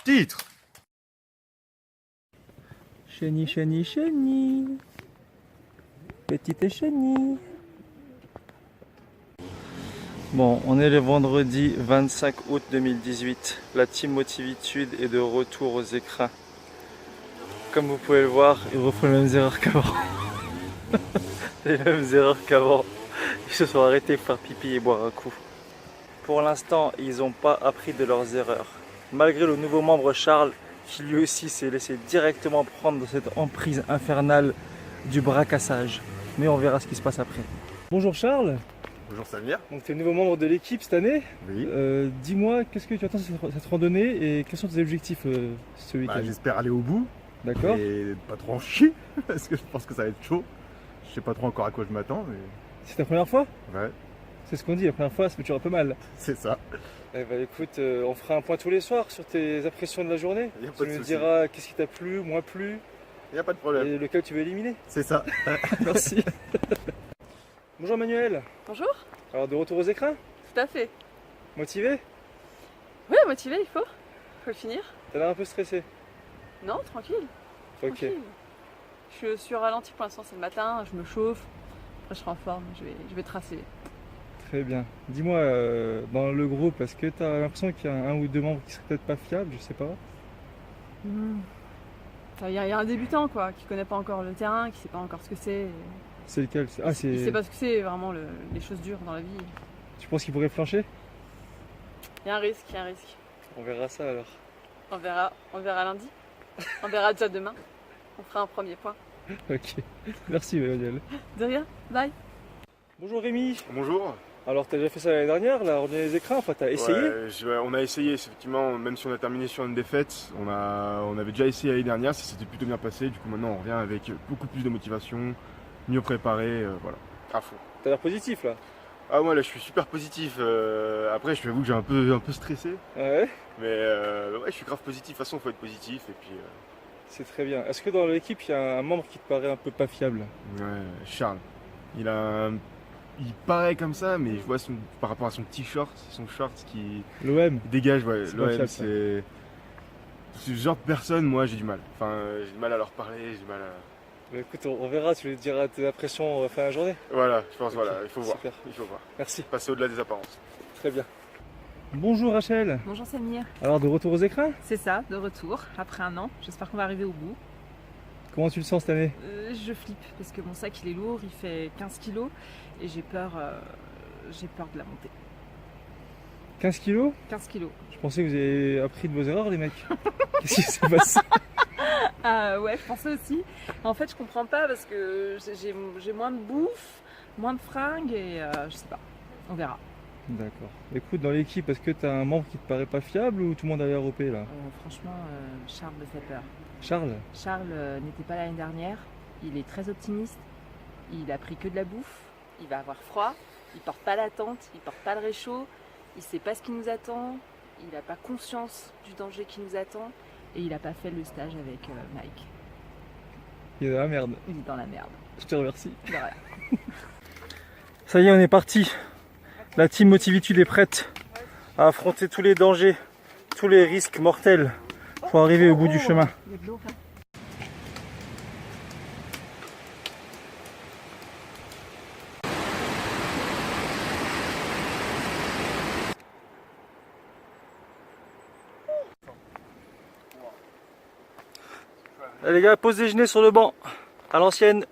Titre. Chenille, chenille, chenille. Petite chenille. Bon, on est le vendredi 25 août 2018. La team Motivitude est de retour aux écrins. Comme vous pouvez le voir, ils refont les mêmes erreurs qu'avant. Les mêmes erreurs qu'avant. Ils se sont arrêtés pour faire pipi et boire un coup. Pour l'instant, ils n'ont pas appris de leurs erreurs. Malgré le nouveau membre Charles, qui lui aussi s'est laissé directement prendre dans cette emprise infernale du bracassage. Mais on verra ce qui se passe après. Bonjour Charles. Bonjour Samir. Donc tu es nouveau membre de l'équipe cette année. Oui. Dis-moi, qu'est-ce que tu attends de cette randonnée et quels sont tes objectifs ce week-end? J'espère aller au bout. D'accord. Et pas trop en chier, parce que je pense que ça va être chaud. Je sais pas trop encore à quoi je m'attends, mais C'est ta première fois? ouais, C'est ce qu'on dit, la première fois ça fait toujours un peu mal. c'est ça. Eh ben écoute, on fera un point tous les soirs sur tes impressions de la journée. Y a pas Tu de me souci. diras qu'est-ce qui t'a plu, moins plu, Y a pas de problème. et lequel tu veux éliminer. C'est ça. Merci. Bonjour Manuel. Bonjour, Alors de retour aux écrins, tout à fait. motivé? Oui, motivé, il faut le finir. T'as l'air un peu stressé. Non, tranquille, Ok. tranquille. Je suis ralenti pour l'instant, c'est le matin, je me chauffe. Après, je serai en forme, je vais tracer. Très bien. Dis-moi, dans le groupe, est-ce que tu as l'impression qu'il y a un ou deux membres qui seraient peut-être pas fiables? Je sais pas. Il y a un débutant quoi, qui connaît pas encore le terrain, qui sait pas encore ce que c'est. C'est lequel? Ah, Il c'est. sait pas ce que c'est vraiment les choses dures dans la vie. Tu penses qu'il pourrait flancher? Il y a un risque, il y a un risque. On verra ça alors. On verra lundi. On verra déjà demain. On fera un premier point. Ok. Merci Manuel. De rien, bye. Bonjour Rémi. Bonjour. Alors t'as déjà fait ça l'année dernière, la randonnée des écrins, enfin t'as essayé? Ouais, on a essayé, effectivement, même si on a terminé sur une défaite, on avait déjà essayé l'année dernière, ça s'était plutôt bien passé. Du coup, maintenant, on revient avec beaucoup plus de motivation, mieux préparé, voilà, à fond. T'as l'air positif là. Ah, moi, là, je suis super positif. Après, je t'avoue que j'ai un peu stressé, Ah ouais? mais ouais, je suis grave positif. De toute façon, il faut être positif, et puis, C'est très bien. Est-ce que dans l'équipe il y a un membre qui te paraît un peu pas fiable? ouais, Charles, il paraît comme ça, mais je vois par rapport à son petit short, c'est son short qui L'OM? dégage, ouais, C'est pas l'OM, fiable, ça. c'est ce genre de personne, moi j'ai du mal. Enfin, j'ai du mal à leur parler, j'ai du mal à... Bah, écoute, on verra, tu lui diras tes impressions fin de la journée. Voilà, je pense, Ok, voilà, il faut voir, super. il faut voir. Merci. Passer au-delà des apparences. Très bien. Bonjour Rachel. Bonjour Samir, Alors de retour aux écrins? c'est ça, de retour, après un an. J'espère qu'on va arriver au bout. Comment tu le sens cette année? Je flippe parce que mon sac il est lourd, il fait 15 kilos et j'ai peur de la montée. 15 kilos? 15 kilos. Je pensais que vous avez appris de vos erreurs les mecs. Qu'est-ce qui s'est passé? Ah ouais, je pensais aussi. En fait, je comprends pas parce que j'ai moins de bouffe, moins de fringues et je sais pas. On verra. D'accord. Écoute, dans l'équipe, est-ce que tu as un membre qui te paraît pas fiable ou tout le monde a l'air OP là? Franchement, Charles me fait peur. Charles? Charles n'était pas là l'année dernière. Il est très optimiste. Il a pris que de la bouffe. Il va avoir froid. Il porte pas la tente. Il porte pas le réchaud. Il sait pas ce qui nous attend. Il n'a pas conscience du danger qui nous attend. Et il n'a pas fait le stage avec Mike. Il est dans la merde. Il est dans la merde. Je te remercie. De rien. Ça y est, on est parti. La team Motivitude est prête à affronter tous les dangers, tous les risques mortels pour arriver au bout du chemin. Il y a de l'eau là. Allez les gars, pause déjeuner sur le banc, à l'ancienne.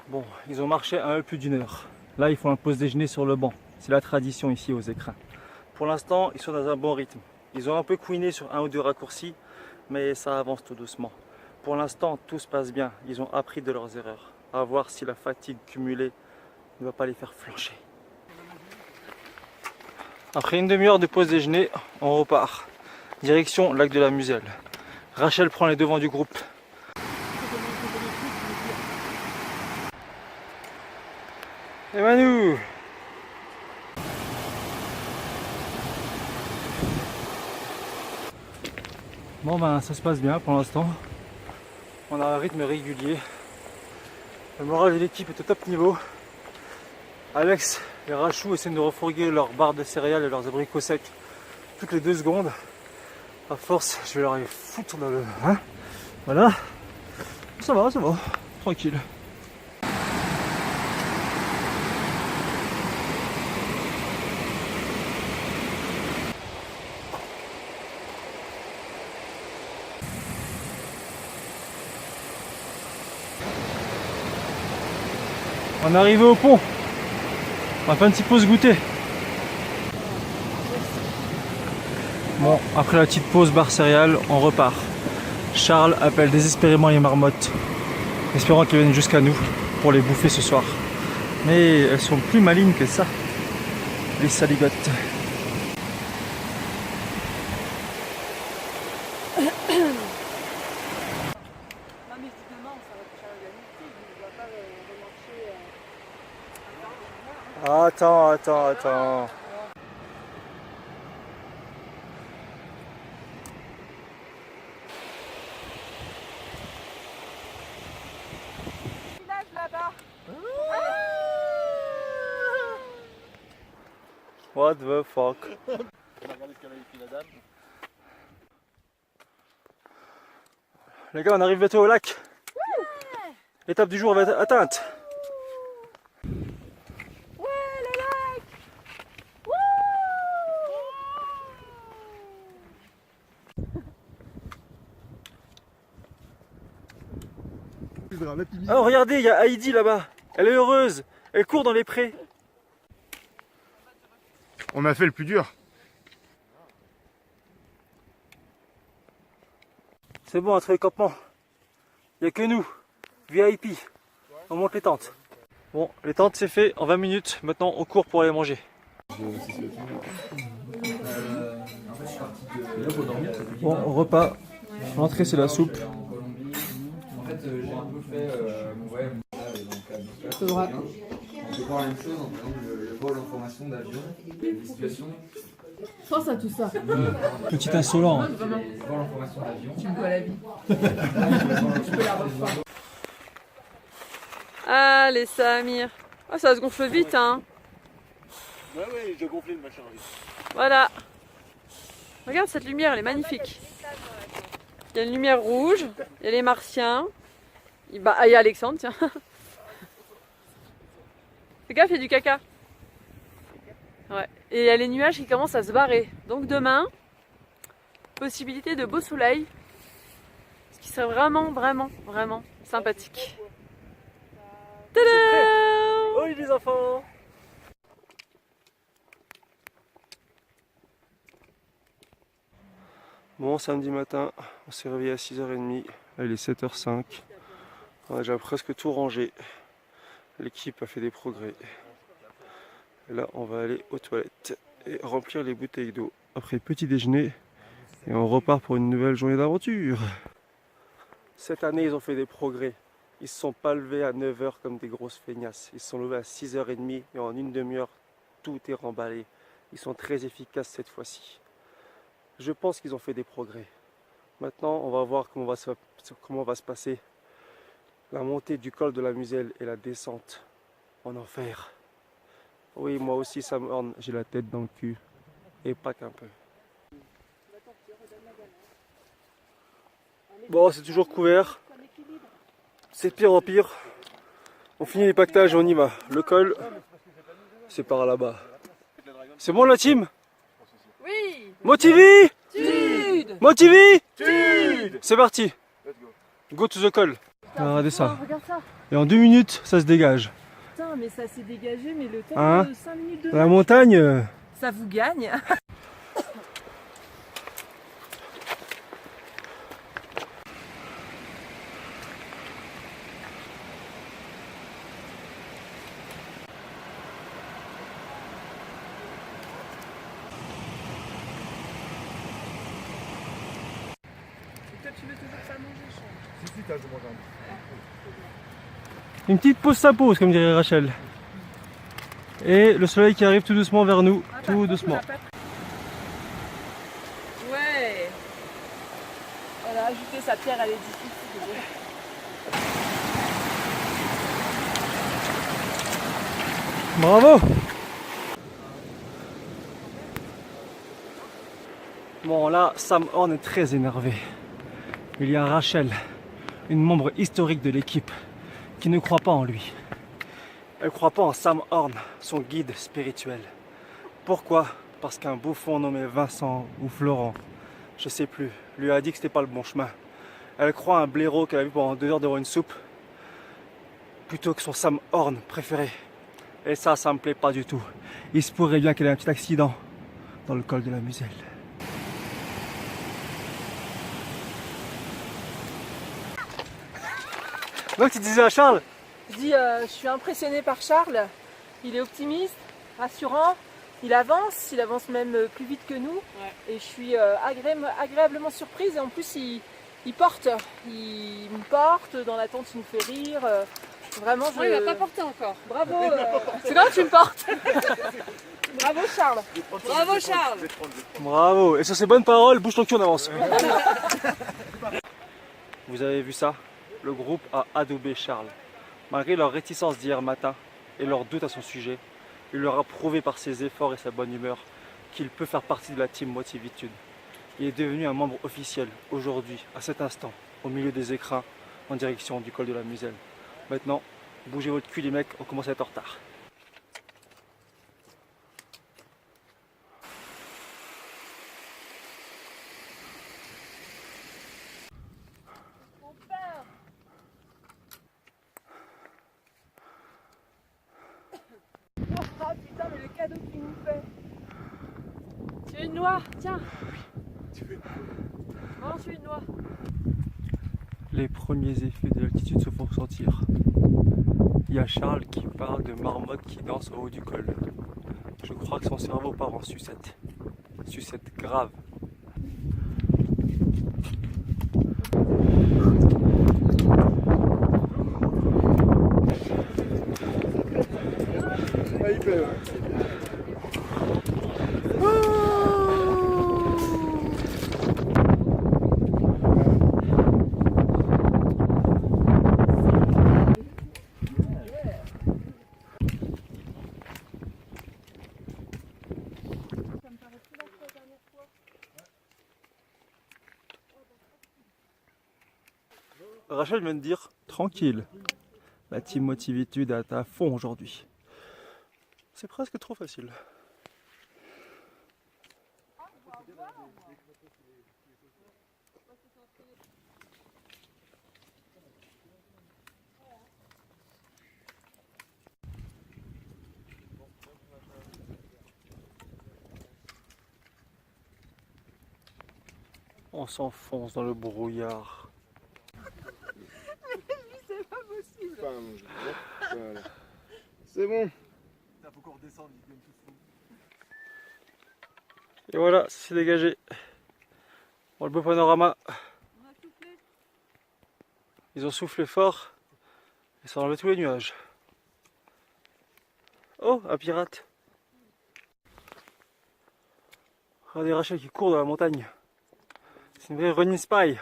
Bon, ils ont marché un peu plus d'une heure. Là, ils font un pause déjeuner sur le banc. C'est la tradition ici aux écrins. Pour l'instant, ils sont dans un bon rythme. Ils ont un peu couiné sur un ou deux raccourcis, mais ça avance tout doucement. Pour l'instant, tout se passe bien. Ils ont appris de leurs erreurs. À voir si la fatigue cumulée ne va pas les faire flancher. Après une demi-heure de pause déjeuner, on repart. Direction lac de la Muselle. Rachel prend les devants du groupe. Et Manu! Bon ben ça se passe bien pour l'instant. On a un rythme régulier. Le moral de l'équipe est au top niveau. Alex et Rachou essaient de refourguer leurs barres de céréales et leurs abricots secs toutes les 2 secondes. À force, je vais leur aller foutre dans le... Hein, voilà. Ça va, tranquille. On est arrivé au pont. On va faire une petite pause goûter. Bon, après la petite pause bar céréales, on repart. Charles appelle désespérément les marmottes, espérant qu'elles viennent jusqu'à nous pour les bouffer ce soir. Mais elles sont plus malignes que ça, les saligottes. Attends. What the fuck? Les gars, on arrive bientôt au lac. L'étape du jour va être atteinte. Oh regardez, il y a Heidi là-bas. Elle est heureuse. Elle court dans les prés. On a fait le plus dur. C'est bon, entre les campements. Il n'y a que nous. VIP. On monte les tentes. Bon, les tentes c'est fait en 20 minutes. Maintenant on court pour aller manger. Bon, repas. L'entrée c'est la soupe. En fait, j'ai un peu fait mon voyage. C'est vrai. On peut voir la même chose, par exemple, le vol en formation d'avion, des situations. Pense à tout ça. Petit insolent. Le vol en formation d'avion. Tu me vois la vie. Allez Samir. Ah, ça se gonfle vite hein. Ouais, j'ai gonflé le machin. Voilà. Regarde cette lumière, elle est magnifique. Il y a une lumière rouge, il y a les martiens. Il y a Alexandre, tiens. Fais gaffe, il y a du caca. Ouais. Et il y a les nuages qui commencent à se barrer. Donc demain, possibilité de beau soleil. Ce qui serait vraiment sympathique. Tada! Oui les enfants. Bon, samedi matin, on s'est réveillé à 6h30. Là, il est 7h05. On a déjà presque tout rangé. L'équipe a fait des progrès. Et là, on va aller aux toilettes et remplir les bouteilles d'eau après petit déjeuner. Et on repart pour une nouvelle journée d'aventure. Cette année, ils ont fait des progrès. Ils ne se sont pas levés à 9h comme des grosses feignasses. Ils se sont levés à 6h30 et en une demi-heure, tout est remballé. Ils sont très efficaces cette fois-ci. Je pense qu'ils ont fait des progrès. Maintenant, on va voir comment va se passer la montée du col de la Muselle et la descente en enfer. Oui, moi aussi, ça me orne. J'ai la tête dans le cul. Et pas qu'un peu. Bon, c'est toujours couvert. C'est de pire en pire. On finit les pactages et on y va. Le col, c'est par là-bas. C'est bon la team? Oui! Motivé! Tude! Motivé! Tude! C'est parti! Go to the call! Regardez ça. Et en 2 minutes, ça se dégage. Putain, mais ça s'est dégagé, mais le temps Hein? de 5 minutes de La montagne. Ça vous gagne. Une petite pause, ça pose, comme dirait Rachel. Et le soleil qui arrive tout doucement vers nous, tout doucement. Ouais. Elle a ajouté sa pierre à l'édifice. Bravo! Bon là, Sam Horn est très énervé. Il y a Rachel, une membre historique de l'équipe, qui ne croit pas en lui. Elle ne croit pas en Sam Horn, son guide spirituel. Pourquoi? Parce qu'un bouffon nommé Vincent ou Florent, je sais plus, lui a dit que c'était pas le bon chemin. Elle croit à un blaireau qu'elle a vu pendant 2 heures devant une soupe, plutôt que son Sam Horn préféré. Et ça me plaît pas du tout. Il se pourrait bien qu'elle ait un petit accident dans le col de la Muselle. Donc tu disais à Charles? Je dis, je suis impressionnée par Charles. Il est optimiste, rassurant. Il avance même plus vite que nous. Ouais. Et je suis agréablement surprise. Et en plus, il porte. Il me porte. Dans la tente, il me fait rire. Vraiment, Non, il va pas porter encore. Bravo. C'est quand tu me portes. Bravo Charles. Bravo Charles. Bravo. Et sur ces bonnes paroles, bouge ton cul, on avance. Vous avez vu ça? Le groupe a adoubé Charles. Malgré leur réticence d'hier matin et leur doute à son sujet, il leur a prouvé par ses efforts et sa bonne humeur qu'il peut faire partie de la team Motivitude. Il est devenu un membre officiel aujourd'hui, à cet instant, au milieu des écrins, en direction du col de la Muselle. Maintenant, bougez votre cul les mecs, on commence à être en retard. Ah putain, mais le cadeau qu'il nous fait. Tu veux une noix? Tiens. Mange une noix. Les premiers effets de l'altitude se font sentir. Il y a Charles qui parle de marmottes qui dansent au haut du col. Je crois que son cerveau part en sucette. Sucette grave. Ah, il plaît, ouais. Rachel vient de dire tranquille. La team Motivitude est à fond aujourd'hui. C'est presque trop facile. On s'enfonce dans le brouillard. Voilà. C'est bon. Et voilà, c'est dégagé. Bon, le beau panorama. Ils ont soufflé fort et ça a enlevé tous les nuages. Oh, un pirate. Regardez Rachel qui court dans la montagne. C'est une vraie running spy.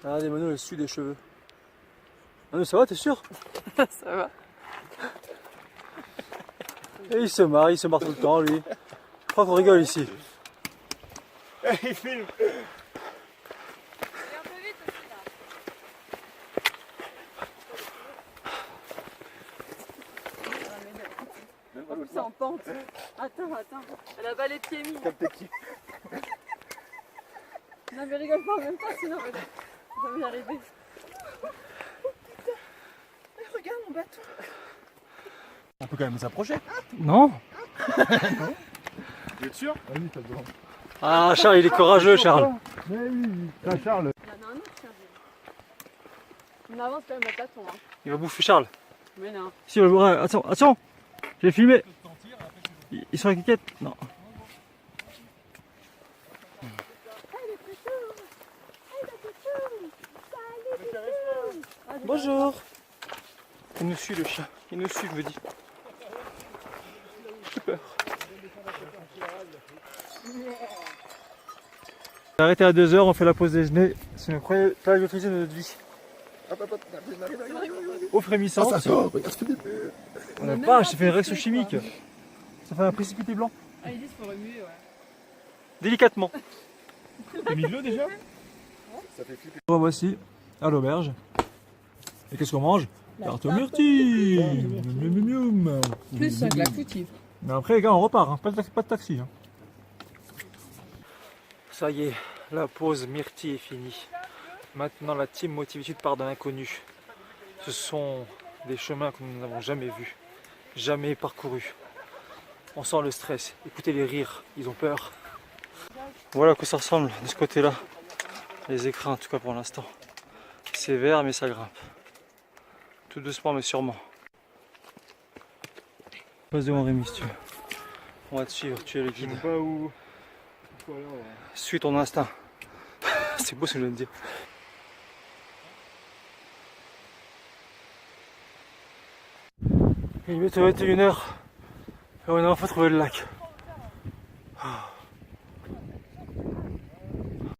Regardez Manu, le sud des cheveux. Manu, ça va, t'es sûr? Ça va. Et il se marre tout le temps lui. Je crois qu'on rigole ici. Il filme. Un peu vite aussi là. C'est en pente. Attends. Elle a pas les pieds mis. Non mais rigole pas en même temps, sinon on va y arriver. Regarde mon bateau. On peut quand même s'approcher. Non? Vous êtes sûr? Vas-y, t'as besoin. Ah, Charles, il est courageux, Charles. Mais oui, ça, Charles. Il y en a un autre, tiens. On avance quand même à tâtons. Hein. Il va bouffer Charles. Mais non. Si, attention, j'ai filmé. Ils sont à quiquette. Non. Bonjour. Il nous suit le chien. Il nous suit, je vous dis. J'ai peur. On a arrêté à 2 h, on fait la pause déjeuner. C'est une première plage de notre vie. Au frémissant. regarde Philippe. On n'a pas, j'ai fait une réaction chimique. Ça fait un précipité blanc. Ah, ils disent qu'il faut remuer, ouais. Délicatement. T'as mis de l'eau déjà? Voici à l'auberge. Et qu'est-ce qu'on mange? Tarte aux myrtilles. Miam, miam, miam. Plus un clafoutis. Mais après les gars on repart, hein. Pas de taxi. Hein. Ça y est, la pause myrtille est finie. Maintenant la team Motivitude part dans l'inconnu. Ce sont des chemins que nous n'avons jamais vus, jamais parcourus. On sent le stress, écoutez les rires, ils ont peur. Voilà à quoi ça ressemble de ce côté-là. Les écrins en tout cas pour l'instant. C'est vert mais ça grimpe. Tout doucement mais sûrement. Passe devant Rémi si tu veux. On va te suivre, tu es le guide. Je sais pas où. Suis ton instinct. C'est beau ce que je viens de dire. Il est bientôt 21h et on a enfin trouvé le lac.